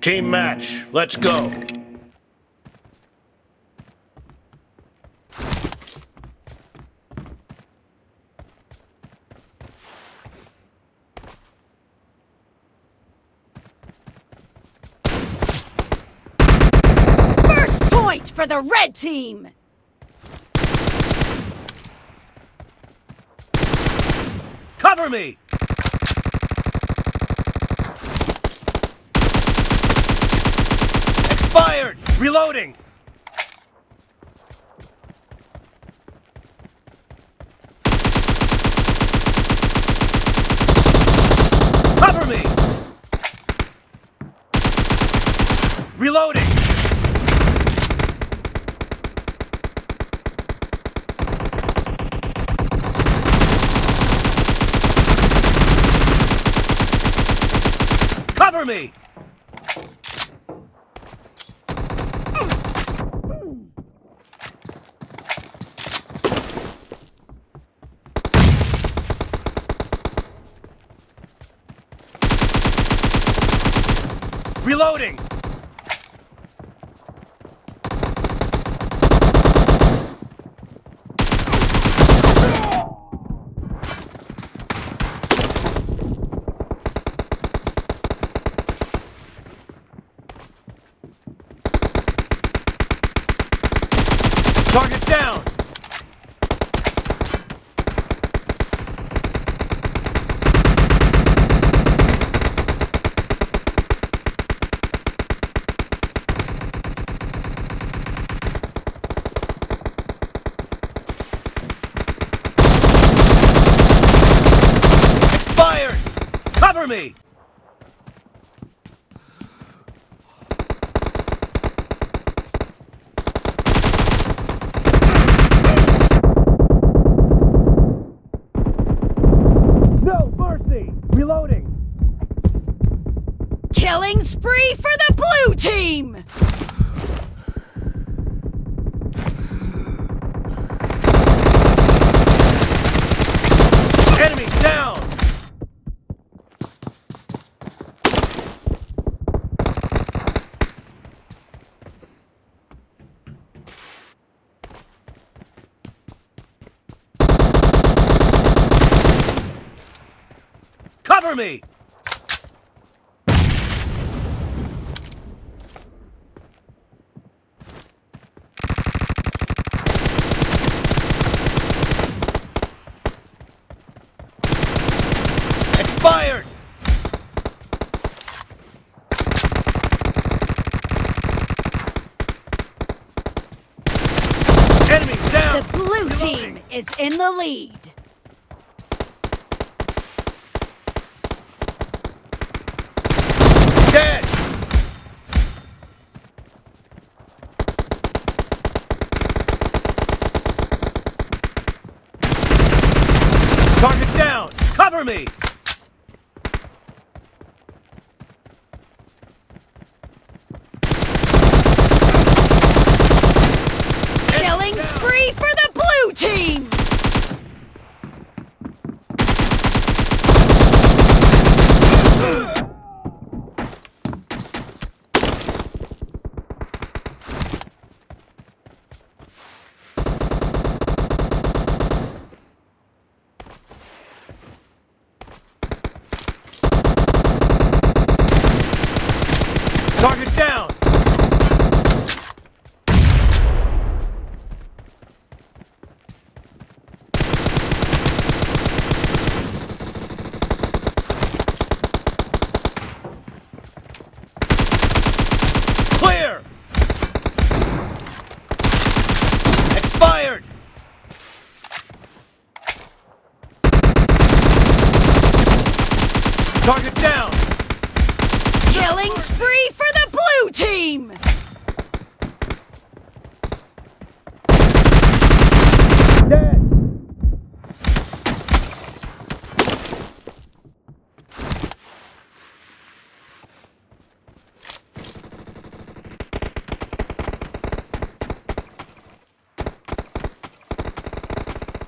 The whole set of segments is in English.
Team match, let's go. First point for the red team! Cover me! Expired! Reloading! Cover me! Reloading! Cover me! Reloading! Target down! Expired! Cover me! No mercy! Reloading! Killing spree for the blue team! Enemy down! Cover me! Expired! Enemy down! The blue team is in the lead. Dead! Target down! Cover me! Killing spree for the blue team! Target down! Clear! Expired! Target down! Killing spree for the blue team! Dead!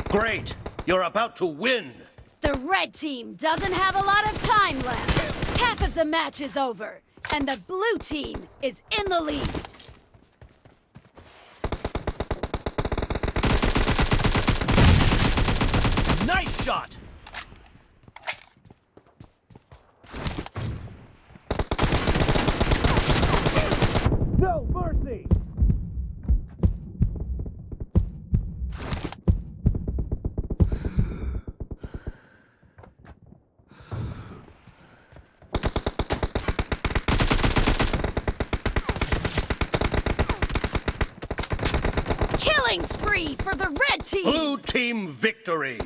Great! You're about to win! The red team doesn't have a lot of time left. Half of the match is over. And the blue team is in the lead. Nice shot! No mercy! Killing spree for the red team. Blue team victory!